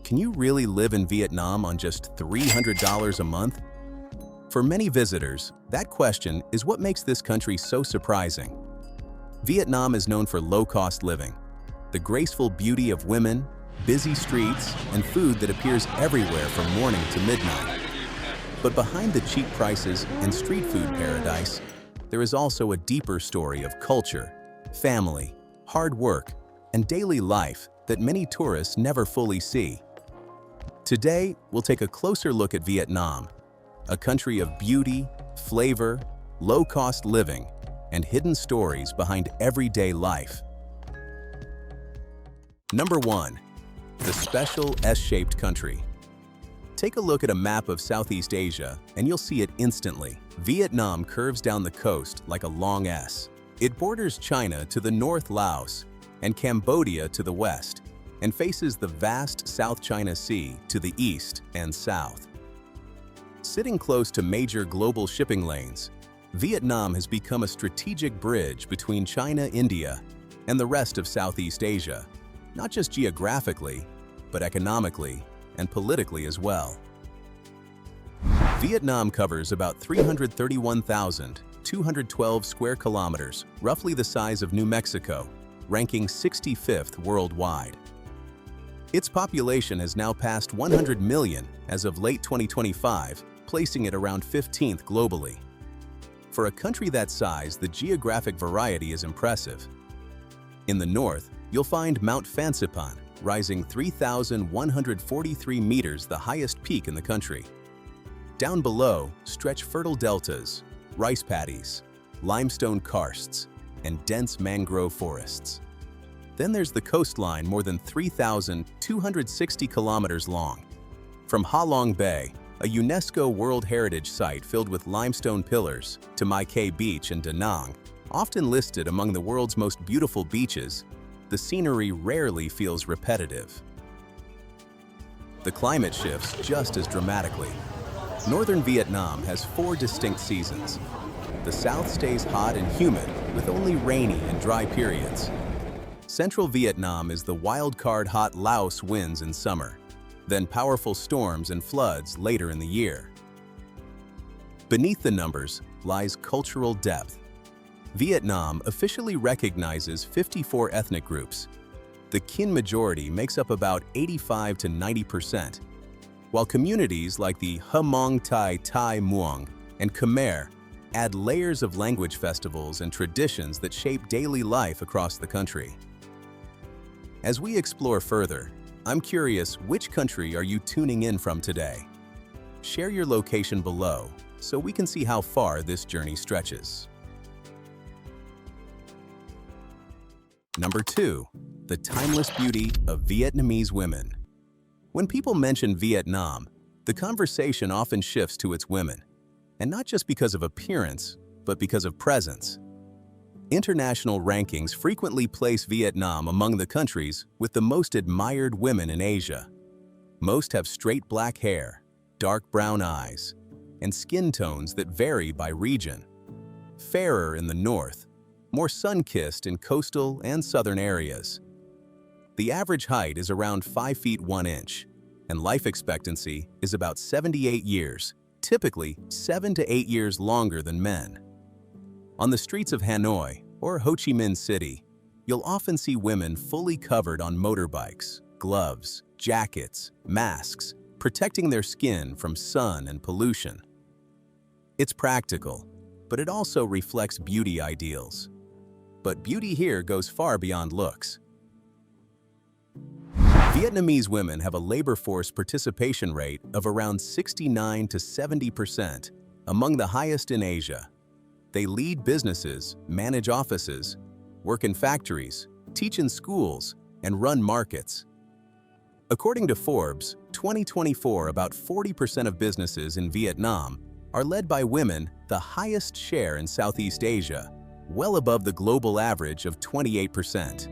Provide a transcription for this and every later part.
Can you really live in Vietnam on just $300 a month? For many visitors, that question is what makes this country so surprising. Vietnam is known for low-cost living, the graceful beauty of women, busy streets, and food that appears everywhere from morning to midnight. But behind the cheap prices and street food paradise, there is also a deeper story of culture, family, hard work, and daily life that many tourists never fully see. Today, we'll take a closer look at Vietnam, a country of beauty, flavor, low-cost living, and hidden stories behind everyday life. Number 1. The special S-shaped country. Take a look at a map of Southeast Asia and you'll see it instantly. Vietnam curves down the coast like a long S. It borders China to the north, Laos, and Cambodia to the west, and faces the vast South China Sea to the east and south. Sitting close to major global shipping lanes, Vietnam has become a strategic bridge between China, India, and the rest of Southeast Asia, not just geographically, but economically and politically as well. Vietnam covers about 331,212 square kilometers, roughly the size of New Mexico, ranking 65th worldwide. Its population has now passed 100 million as of late 2025, placing it around 15th globally. For a country that size, the geographic variety is impressive. In the north, you'll find Mount Fansipan, rising 3,143 meters, the highest peak in the country. Down below stretch fertile deltas, rice paddies, limestone karsts, and dense mangrove forests. Then there's the coastline, more than 3,260 kilometers long. From Ha Long Bay, a UNESCO World Heritage Site filled with limestone pillars, to Mai Khe Beach in Da Nang, often listed among the world's most beautiful beaches, the scenery rarely feels repetitive. The climate shifts just as dramatically. Northern Vietnam has 4 distinct seasons. The south stays hot and humid, with only rainy and dry periods. Central Vietnam is the wild-card hot Laos winds in summer, then powerful storms and floods later in the year. Beneath the numbers lies cultural depth. Vietnam officially recognizes 54 ethnic groups. The Kinh majority makes up about 85 to 90%, while communities like the Hmong Thai Thai Muong and Khmer add layers of language festivals and traditions that shape daily life across the country. As we explore further, I'm curious, which country are you tuning in from today? Share your location below so we can see how far this journey stretches. Number 2. The timeless beauty of Vietnamese women. When people mention Vietnam, the conversation often shifts to its women, and not just because of appearance, but because of presence. International rankings frequently place Vietnam among the countries with the most admired women in Asia. Most have straight black hair, dark brown eyes, and skin tones that vary by region. Fairer in the north, more sun-kissed in coastal and southern areas. The average height is around 5 feet 1 inch, and life expectancy is about 78 years, typically 7 to 8 years longer than men. On the streets of Hanoi or Ho Chi Minh City, you'll often see women fully covered on motorbikes, gloves, jackets, masks, protecting their skin from sun and pollution. It's practical, but it also reflects beauty ideals. But beauty here goes far beyond looks. Vietnamese women have a labor force participation rate of around 69 to 70%, among the highest in Asia. They lead businesses, manage offices, work in factories, teach in schools, and run markets. According to Forbes, 2024, about 40% of businesses in Vietnam are led by women, the highest share in Southeast Asia, well above the global average of 28%.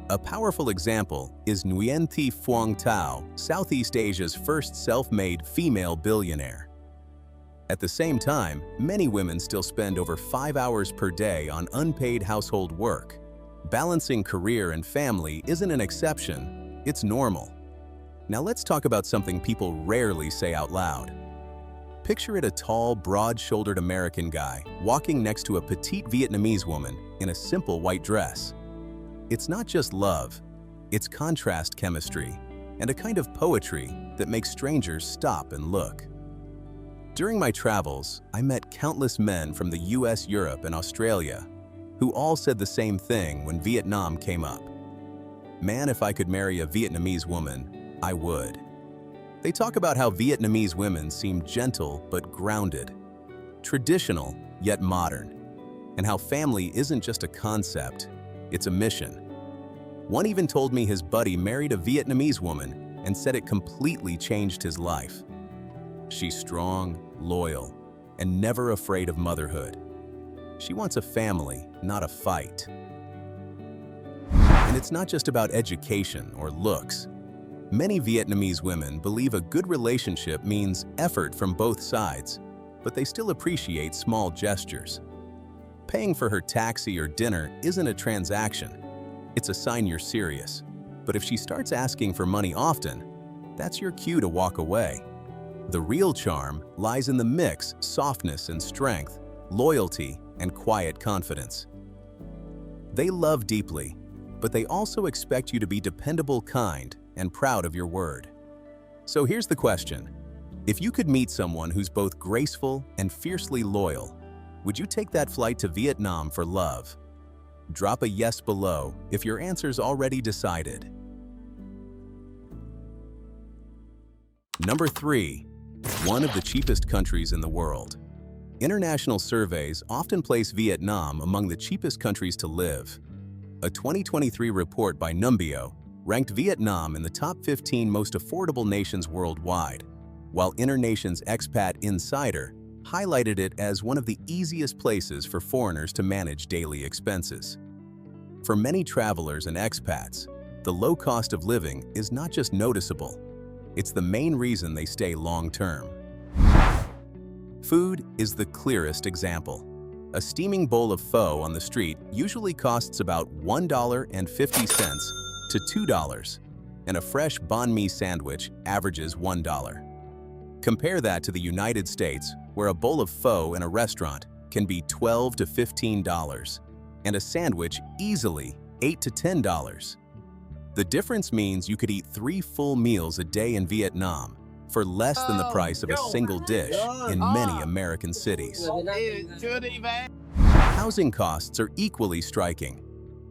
A powerful example is Nguyen Thi Phuong Thao, Southeast Asia's first self-made female billionaire. At the same time, many women still spend over 5 hours per day on unpaid household work. Balancing career and family isn't an exception, it's normal. Now let's talk about something people rarely say out loud. Picture it, a tall, broad-shouldered American guy walking next to a petite Vietnamese woman in a simple white dress. It's not just love, it's contrast chemistry and a kind of poetry that makes strangers stop and look. During my travels, I met countless men from the US, Europe, and Australia who all said the same thing when Vietnam came up. Man, if I could marry a Vietnamese woman, I would. They talk about how Vietnamese women seem gentle but grounded, traditional yet modern, and how family isn't just a concept, it's a mission. One even told me his buddy married a Vietnamese woman and said it completely changed his life. She's strong, loyal, and never afraid of motherhood. She wants a family, not a fight. And it's not just about education or looks. Many Vietnamese women believe a good relationship means effort from both sides, but they still appreciate small gestures. Paying for her taxi or dinner isn't a transaction. It's a sign you're serious. But if she starts asking for money often, that's your cue to walk away. The real charm lies in the mix: softness and strength, loyalty and quiet confidence. They love deeply, but they also expect you to be dependable, kind, and proud of your word. So here's the question. If you could meet someone who's both graceful and fiercely loyal, would you take that flight to Vietnam for love? Drop a yes below if your answer's already decided. Number 3. One of the cheapest countries in the world. International surveys often place Vietnam among the cheapest countries to live. A 2023 report by Numbeo ranked Vietnam in the top 15 most affordable nations worldwide, while Internation's Expat Insider highlighted it as one of the easiest places for foreigners to manage daily expenses. For many travelers and expats, the low cost of living is not just noticeable, it's the main reason they stay long-term. Food is the clearest example. A steaming bowl of pho on the street usually costs about $1.50 to $2, and a fresh banh mi sandwich averages $1. Compare that to the United States, where a bowl of pho in a restaurant can be $12 to $15, and a sandwich easily $8 to $10. The difference means you could eat 3 full meals a day in Vietnam for less than the price of a single dish in many American cities. Housing costs are equally striking.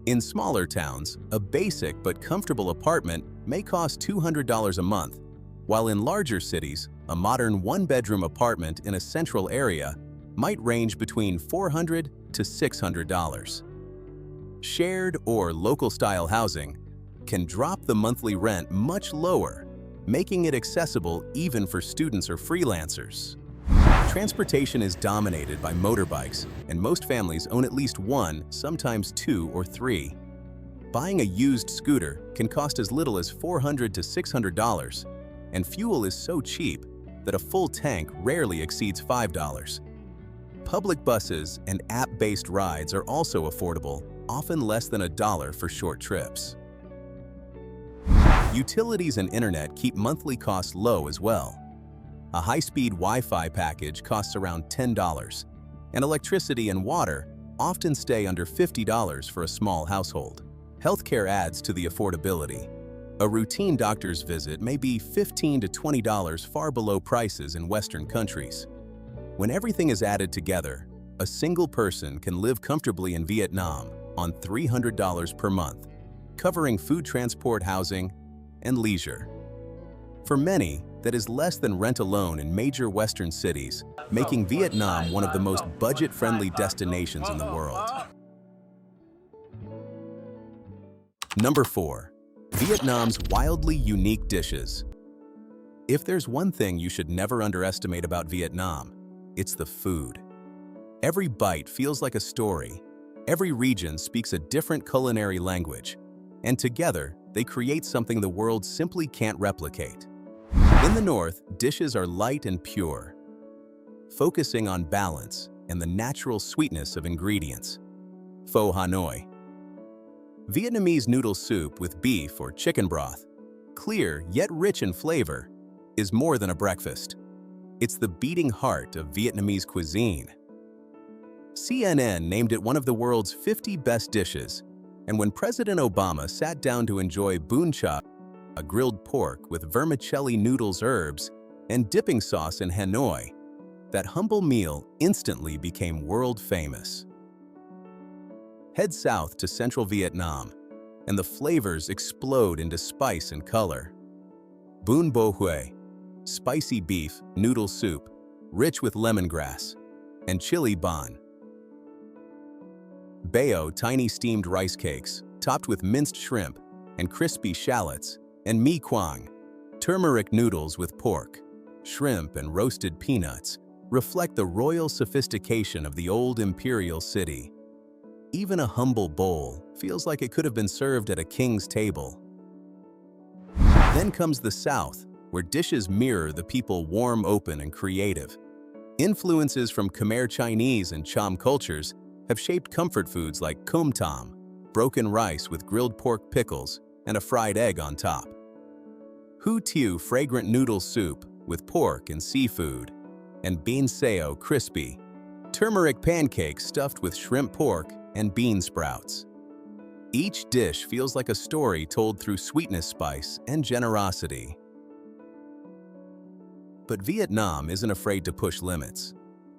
In smaller towns, a basic but comfortable apartment may cost $200 a month, while in larger cities, a modern one-bedroom apartment in a central area might range between $400 to $600. Shared or local-style housing can drop the monthly rent much lower, making it accessible even for students or freelancers. Transportation is dominated by motorbikes, and most families own at least one, sometimes 2 or 3. Buying a used scooter can cost as little as $400 to $600, and fuel is so cheap that a full tank rarely exceeds $5. Public buses and app-based rides are also affordable, often less than $1 for short trips. Utilities and internet keep monthly costs low as well. A high-speed Wi-Fi package costs around $10, and electricity and water often stay under $50 for a small household. Healthcare adds to the affordability. A routine doctor's visit may be $15 to $20, far below prices in Western countries. When everything is added together, a single person can live comfortably in Vietnam on $300 per month, covering food, transport, housing, and leisure. For many, that is less than rent alone in major Western cities, making Vietnam one of the most budget-friendly destinations in the world. Number 4. Vietnam's wildly unique dishes. If there's one thing you should never underestimate about Vietnam, it's the food. Every bite feels like a story. Every region speaks a different culinary language, and together, they create something the world simply can't replicate. In the north, dishes are light and pure, focusing on balance and the natural sweetness of ingredients. Pho Hanoi. Vietnamese noodle soup with beef or chicken broth. clear yet rich in flavor, is more than a breakfast. It's the beating heart of Vietnamese cuisine. CNN named it one of the world's 50 best dishes, and when President Obama sat down to enjoy bún chả, a grilled pork with vermicelli noodles, herbs, and dipping sauce in Hanoi, that humble meal instantly became world famous. Head south to central Vietnam, and the flavors explode into spice and color. Bún bò huế, spicy beef noodle soup, rich with lemongrass, and chili banh. Bao, tiny steamed rice cakes, topped with minced shrimp and crispy shallots, and mi quang, turmeric noodles with pork, shrimp, and roasted peanuts, reflect the royal sophistication of the old imperial city. Even a humble bowl feels like it could have been served at a king's table. Then comes the South, where dishes mirror the people warm, open, and creative. Influences from Khmer Chinese and Cham cultures have shaped comfort foods like com tam, broken rice with grilled pork pickles and a fried egg on top. Hủ tiếu, fragrant noodle soup with pork and seafood, and bánh xèo, crispy, turmeric pancakes stuffed with shrimp pork and bean sprouts. Each dish feels like a story told through sweetness, spice, and generosity. But Vietnam isn't afraid to push limits.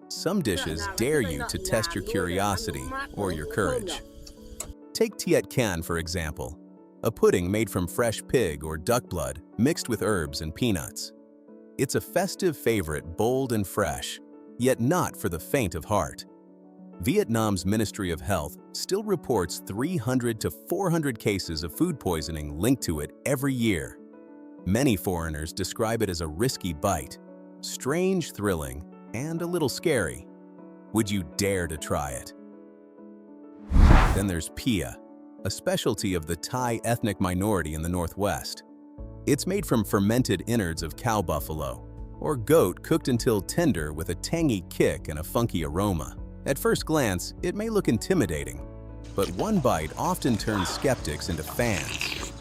Some dishes dare you to test your curiosity or your courage. Take tiet can, for example, a pudding made from fresh pig or duck blood mixed with herbs and peanuts. It's a festive favorite, bold and fresh, yet not for the faint of heart. Vietnam's Ministry of Health still reports 300 to 400 cases of food poisoning linked to it every year. Many foreigners describe it as a risky bite, strange, thrilling, and a little scary. Would you dare to try it? Then there's pia, a specialty of the Thai ethnic minority in the Northwest. It's made from fermented innards of cow buffalo or goat cooked until tender with a tangy kick and a funky aroma. At first glance, it may look intimidating, but one bite often turns skeptics into fans.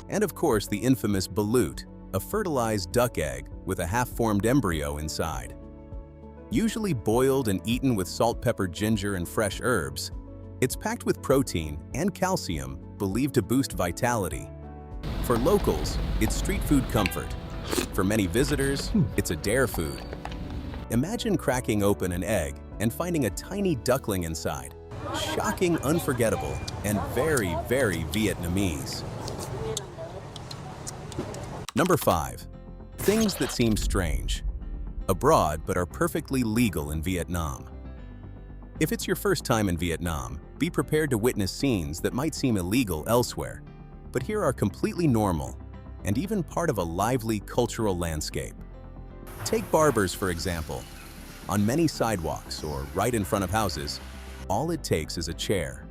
And of course, the infamous balut, a fertilized duck egg with a half-formed embryo inside. Usually boiled and eaten with salt, pepper, ginger, and fresh herbs, it's packed with protein and calcium believed to boost vitality. For locals, it's street food comfort. For many visitors, it's a dare food. Imagine cracking open an egg and finding a tiny duckling inside. Shocking, unforgettable, and very, very Vietnamese. Number 5. Things that seem strange. Abroad but are perfectly legal in Vietnam. If it's your first time in Vietnam, be prepared to witness scenes that might seem illegal elsewhere, but here are completely normal and even part of a lively cultural landscape. Take barbers, for example. On many sidewalks or right in front of houses, all it takes is a chair,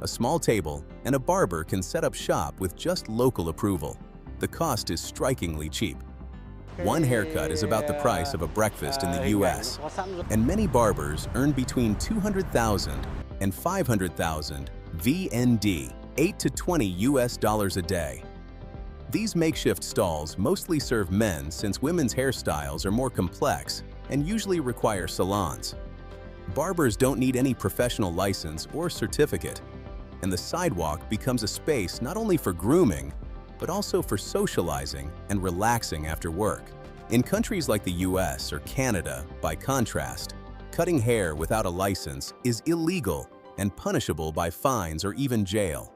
a small table, and a barber can set up shop with just local approval. The cost is strikingly cheap. One haircut is about the price of a breakfast in the US, and many barbers earn between 200,000 and 500,000 VND, 8 to 20 US dollars a day. These makeshift stalls mostly serve men since women's hairstyles are more complex and usually require salons. Barbers don't need any professional license or certificate, and the sidewalk becomes a space not only for grooming, but also for socializing and relaxing after work. In countries like the US or Canada, by contrast, cutting hair without a license is illegal and punishable by fines or even jail.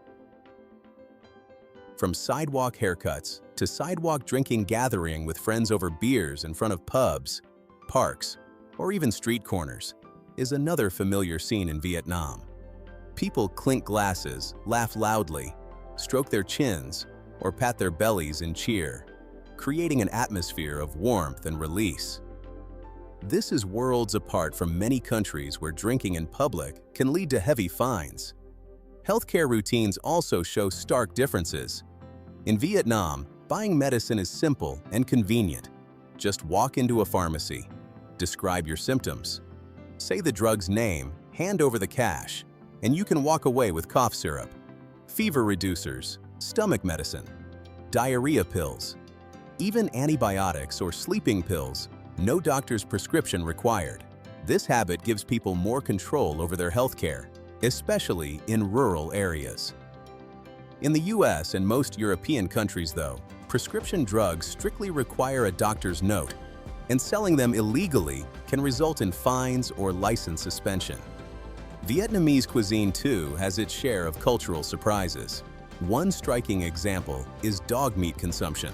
From sidewalk haircuts to sidewalk drinking, gathering with friends over beers in front of pubs, parks, or even street corners is another familiar scene in Vietnam. People clink glasses, laugh loudly, stroke their chins, or pat their bellies in cheer, creating an atmosphere of warmth and release. This is worlds apart from many countries where drinking in public can lead to heavy fines. Healthcare routines also show stark differences. In Vietnam, buying medicine is simple and convenient. Just walk into a pharmacy, describe your symptoms, say the drug's name, hand over the cash, and you can walk away with cough syrup, fever reducers, stomach medicine. diarrhea pills. Even antibiotics or sleeping pills, no doctor's prescription required. This habit gives people more control over their health care, especially in rural areas. In the US and most European countries, though, prescription drugs strictly require a doctor's note, and selling them illegally can result in fines or license suspension. Vietnamese cuisine, too, has its share of cultural surprises. One striking example is dog meat consumption.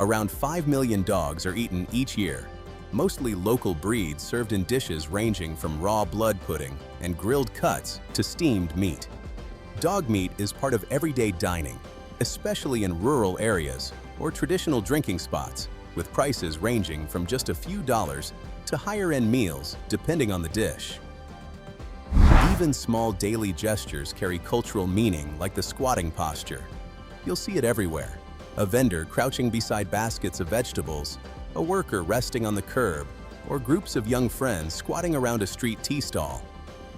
Around 5 million dogs are eaten each year, mostly local breeds served in dishes ranging from raw blood pudding and grilled cuts to steamed meat. Dog meat is part of everyday dining, especially in rural areas or traditional drinking spots, with prices ranging from just a few dollars to higher-end meals depending on the dish. Even small daily gestures carry cultural meaning, like the squatting posture. You'll see it everywhere. A vendor crouching beside baskets of vegetables, a worker resting on the curb, or groups of young friends squatting around a street tea stall.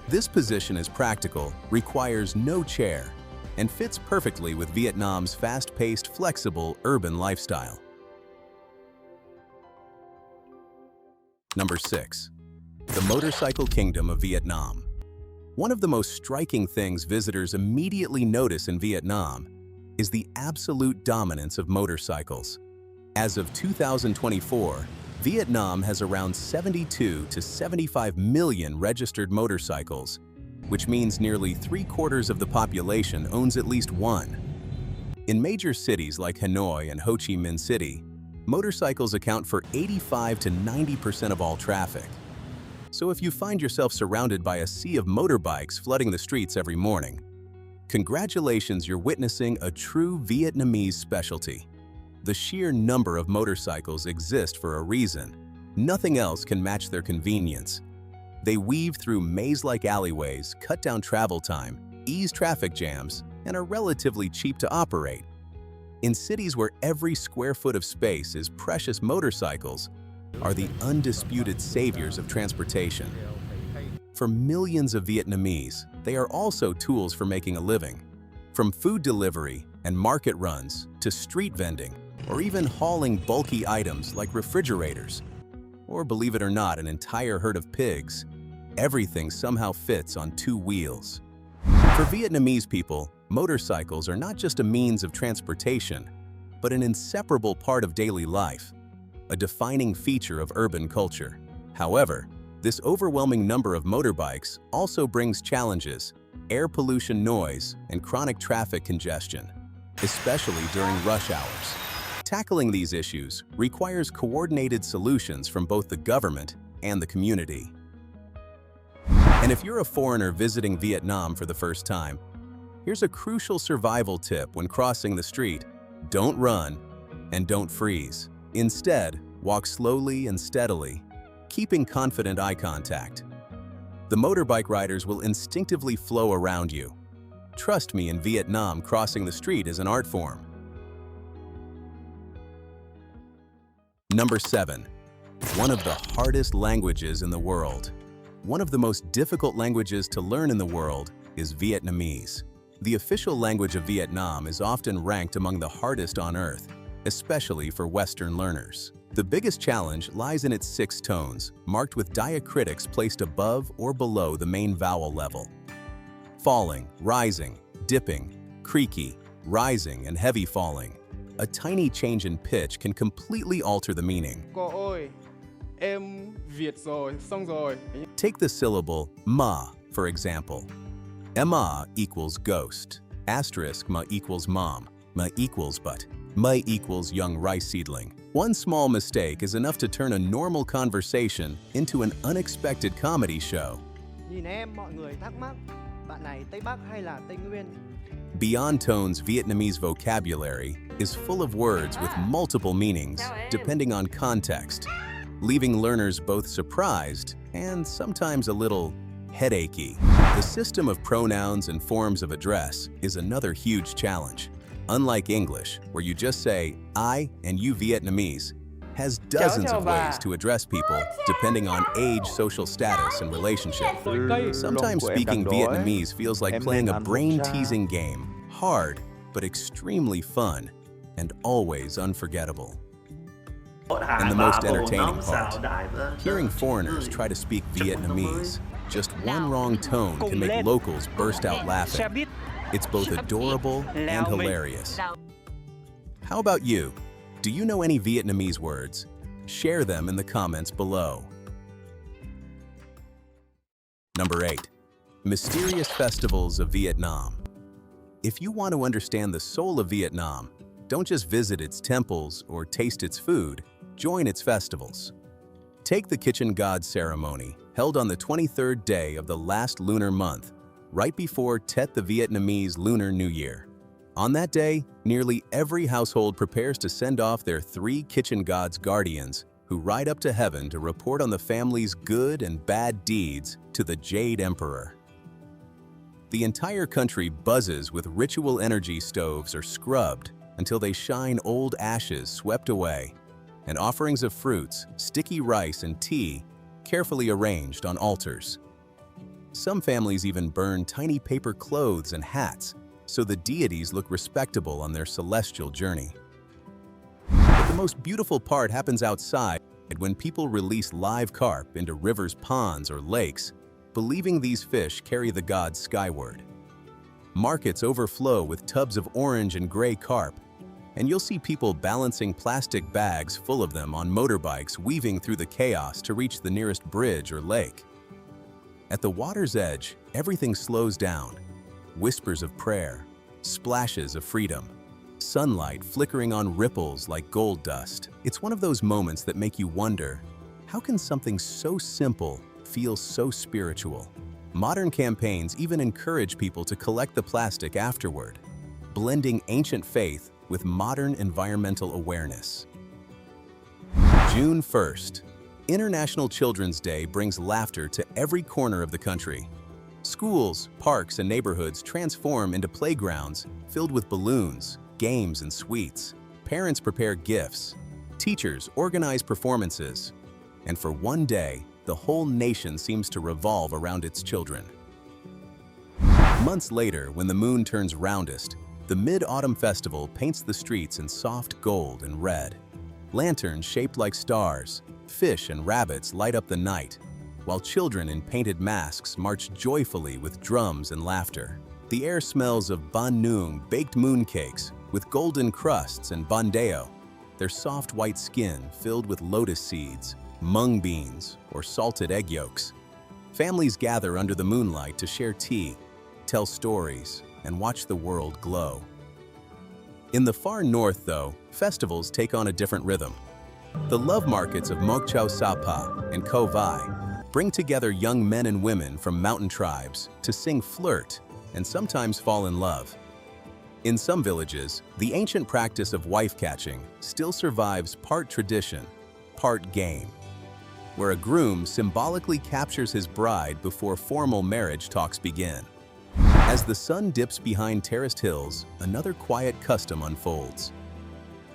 This position is practical, requires no chair, and fits perfectly with Vietnam's fast-paced, flexible, urban lifestyle. Number 6. The Motorcycle Kingdom of Vietnam. One of the most striking things visitors immediately notice in Vietnam is the absolute dominance of motorcycles. As of 2024, Vietnam has around 72 to 75 million registered motorcycles, which means nearly 3/4 of the population owns at least one. In major cities like Hanoi and Ho Chi Minh City, motorcycles account for 85 to 90% of all traffic. So if you find yourself surrounded by a sea of motorbikes flooding the streets every morning, congratulations, you're witnessing a true Vietnamese specialty. The sheer number of motorcycles exist for a reason. Nothing else can match their convenience. They weave through maze-like alleyways, cut down travel time, ease traffic jams, and are relatively cheap to operate. In cities where every square foot of space is precious, motorcycles are the undisputed saviors of transportation. For millions of Vietnamese, they are also tools for making a living. From food delivery and market runs to street vending, or even hauling bulky items like refrigerators, or, believe it or not, an entire herd of pigs, everything somehow fits on two wheels. For Vietnamese people, motorcycles are not just a means of transportation, but an inseparable part of daily life, a defining feature of urban culture. However, this overwhelming number of motorbikes also brings challenges: air pollution, noise, and chronic traffic congestion, especially during rush hours. Tackling these issues requires coordinated solutions from both the government and the community. And if you're a foreigner visiting Vietnam for the first time, here's a crucial survival tip when crossing the street: don't run and don't freeze. Instead, walk slowly and steadily, keeping confident eye contact. The motorbike riders will instinctively flow around you. Trust me, in Vietnam, crossing the street is an art form. Number 7. One of the hardest languages in the world. One of the most difficult languages to learn in the world is Vietnamese. The official language of Vietnam is often ranked among the hardest on earth, especially for Western learners. The biggest challenge lies in its 6 tones, marked with diacritics placed above or below the main vowel level. Falling, rising, dipping, creaky, rising, and heavy falling. A tiny change in pitch can completely alter the meaning. Cô ơi, em Việt rồi, xong rồi. Take the syllable ma, for example. Ma equals ghost, asterisk ma equals mom, ma equals but, ma equals young rice seedling. One small mistake is enough to turn a normal conversation into an unexpected comedy show. Nhìn em, mọi người thắc mắc, bạn này Tây Bắc hay là Tây Nguyên? Beyond Tone's Vietnamese vocabulary is full of words with multiple meanings, depending on context, leaving learners both surprised and sometimes a little headachy. The system of pronouns and forms of address is another huge challenge. Unlike English, where you just say I and you, Vietnamese has dozens of ways to address people depending on age, social status, and relationship. Sometimes speaking Vietnamese feels like playing a brain-teasing game, hard but extremely fun. and always unforgettable. And And the most entertaining part, hearing foreigners try to speak Vietnamese. Just one wrong tone can make locals burst out laughing. It's both adorable and hilarious. How about you? Do you know any Vietnamese words? Share them in the comments below. Number 8. Mysterious festivals of Vietnam. If you want to understand the soul of Vietnam, don't just visit its temples or taste its food, join its festivals. Take the Kitchen God ceremony, held on the 23rd day of the last lunar month, right before Tet the Vietnamese Lunar New Year. On that day, nearly every household prepares to send off their 3 Kitchen God's guardians, who ride up to heaven to report on the family's good and bad deeds to the Jade Emperor. The entire country buzzes with ritual energy stoves are scrubbed until they shine old ashes swept away, and offerings of fruits, sticky rice, and tea carefully arranged on altars. Some families even burn tiny paper clothes and hats so the deities look respectable on their celestial journey. But the most beautiful part happens outside when people release live carp into rivers, ponds, or lakes, believing these fish carry the gods skyward. Markets overflow with tubs of orange and gray carp, and you'll see people balancing plastic bags full of them on motorbikes weaving through the chaos to reach the nearest bridge or lake. At the water's edge, everything slows down. Whispers of prayer, splashes of freedom, sunlight flickering on ripples like gold dust. It's one of those moments that make you wonder, how can something so simple feel so spiritual? Modern campaigns even encourage people to collect the plastic afterward, blending ancient faith with modern environmental awareness. June 1st. International Children's Day brings laughter to every corner of the country. Schools, parks, and neighborhoods transform into playgrounds filled with balloons, games, and sweets. Parents prepare gifts. Teachers organize performances. And for one day, the whole nation seems to revolve around its children. Months later, when the moon turns roundest, the Mid-Autumn Festival paints the streets in soft gold and red. Lanterns shaped like stars, fish and rabbits light up the night, while children in painted masks march joyfully with drums and laughter. The air smells of banh noong baked mooncakes with golden crusts and banh deo, their soft white skin filled with lotus seeds, mung beans, or salted egg yolks. Families gather under the moonlight to share tea, tell stories, and watch the world glow. In the far north, though, festivals take on a different rhythm. The love markets of Moc Chau Sapa and Co Vai bring together young men and women from mountain tribes to sing, flirt, and sometimes fall in love. In some villages, the ancient practice of wife-catching still survives, part tradition, part game, where a groom symbolically captures his bride before formal marriage talks begin. As the sun dips behind terraced hills, another quiet custom unfolds.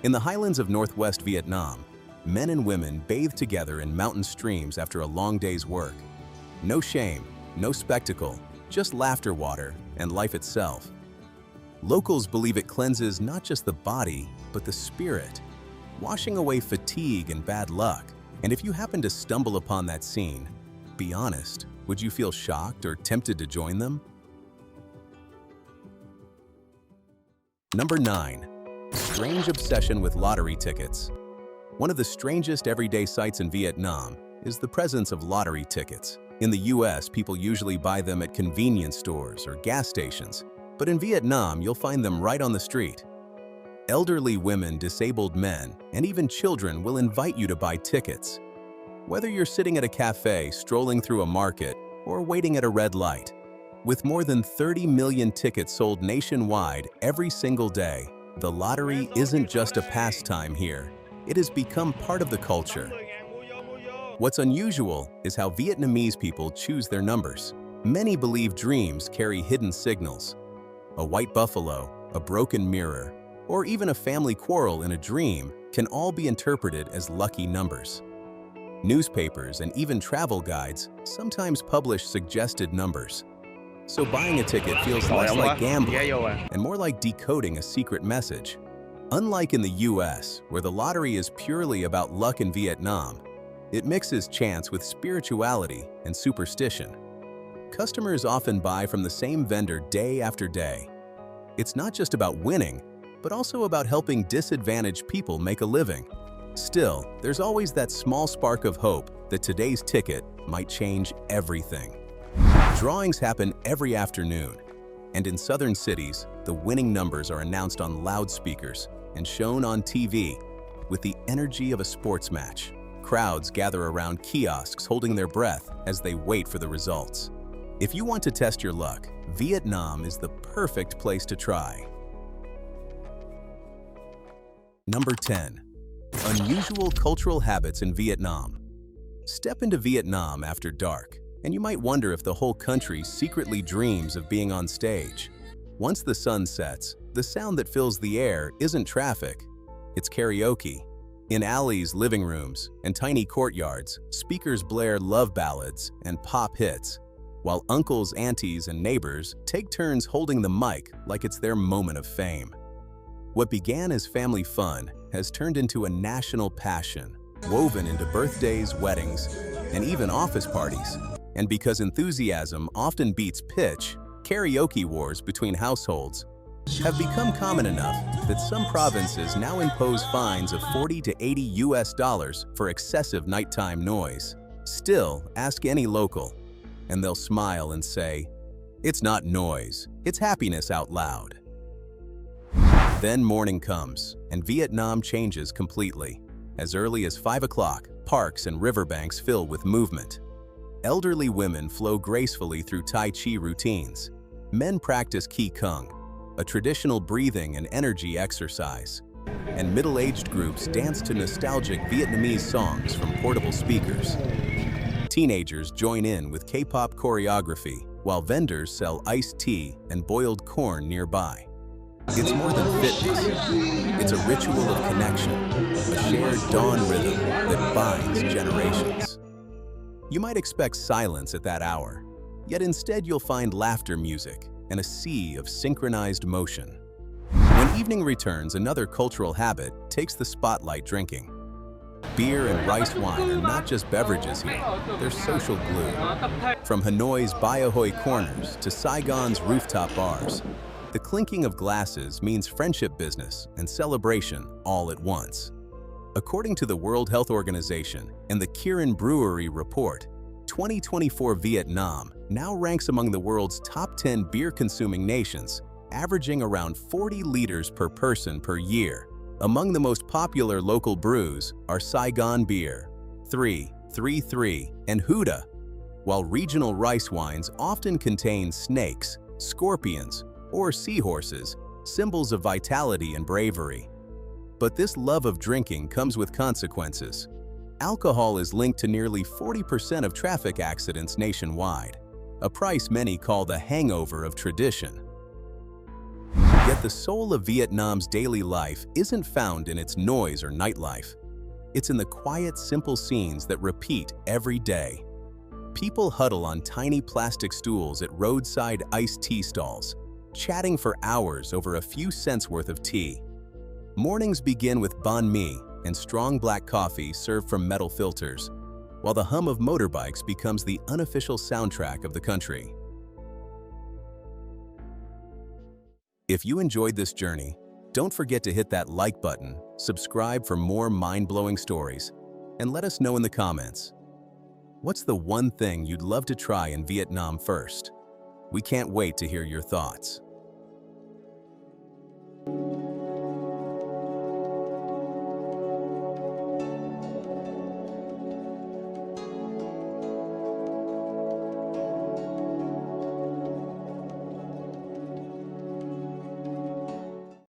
In the highlands of northwest Vietnam, men and women bathe together in mountain streams after a long day's work. No shame, no spectacle, just laughter water and life itself. Locals believe it cleanses not just the body, but the spirit, washing away fatigue and bad luck. And if you happen to stumble upon that scene, be honest, would you feel shocked or tempted to join them? Number 9. Strange obsession with lottery tickets. One of the strangest everyday sights in Vietnam is the presence of lottery tickets. In the US, people usually buy them at convenience stores or gas stations, but in Vietnam, you'll find them right on the street. Elderly women, disabled men, and even children will invite you to buy tickets. Whether you're sitting at a cafe, strolling through a market, or waiting at a red light. With more than 30 million tickets sold nationwide every single day, the lottery isn't just a pastime here. It has become part of the culture. What's unusual is how Vietnamese people choose their numbers. Many believe dreams carry hidden signals. A white buffalo, a broken mirror, or even a family quarrel in a dream can all be interpreted as lucky numbers. Newspapers and even travel guides sometimes publish suggested numbers. So buying a ticket feels less like gambling and more like decoding a secret message. Unlike in the US, where the lottery is purely about luck in Vietnam, it mixes chance with spirituality and superstition. Customers often buy from the same vendor day after day. It's not just about winning, but also about helping disadvantaged people make a living. Still, there's always that small spark of hope that today's ticket might change everything. Drawings happen every afternoon, and in southern cities, the winning numbers are announced on loudspeakers and shown on TV with the energy of a sports match. Crowds gather around kiosks holding their breath as they wait for the results. If you want to test your luck, Vietnam is the perfect place to try. Number 10. Unusual cultural habits in Vietnam. Step into Vietnam after dark, and you might wonder if the whole country secretly dreams of being on stage. Once the sun sets, the sound that fills the air isn't traffic, it's karaoke. In alleys, living rooms, and tiny courtyards, speakers blare love ballads and pop hits, while uncles, aunties, and neighbors take turns holding the mic like it's their moment of fame. What began as family fun has turned into a national passion, woven into birthdays, weddings, and even office parties. And because enthusiasm often beats pitch, karaoke wars between households have become common enough that some provinces now impose fines of $40 to $80 for excessive nighttime noise. Still, ask any local, and they'll smile and say, "It's not noise, it's happiness out loud." Then morning comes, and Vietnam changes completely. As early as 5 o'clock, parks and riverbanks fill with movement. Elderly women flow gracefully through Tai Chi routines. Men practice Qi Kung, a traditional breathing and energy exercise. And middle-aged groups dance to nostalgic Vietnamese songs from portable speakers. Teenagers join in with K-pop choreography, while vendors sell iced tea and boiled corn nearby. It's more than fitness. It's a ritual of connection, a shared dawn rhythm that binds generations. You might expect silence at that hour, yet instead you'll find laughter music and a sea of synchronized motion. When evening returns, another cultural habit takes the spotlight: drinking. Beer and rice wine are not just beverages here, they're social glue. From Hanoi's Bai Ahoy corners to Saigon's rooftop bars, the clinking of glasses means friendship, business, and celebration all at once. According to the World Health Organization and the Kirin Brewery Report, 2024 Vietnam now ranks among the world's top 10 beer-consuming nations, averaging around 40 liters per person per year. Among the most popular local brews are Saigon Beer, 333, and Huda, while regional rice wines often contain snakes, scorpions, or seahorses, symbols of vitality and bravery. But this love of drinking comes with consequences. Alcohol is linked to nearly 40% of traffic accidents nationwide, a price many call the hangover of tradition. Yet the soul of Vietnam's daily life isn't found in its noise or nightlife. It's in the quiet, simple scenes that repeat every day. People huddle on tiny plastic stools at roadside iced tea stalls, chatting for hours over a few cents worth of tea. Mornings begin with banh mi and strong black coffee served from metal filters, while the hum of motorbikes becomes the unofficial soundtrack of the country. If you enjoyed this journey, don't forget to hit that like button, subscribe for more mind-blowing stories, and let us know in the comments. What's the one thing you'd love to try in Vietnam first? We can't wait to hear your thoughts.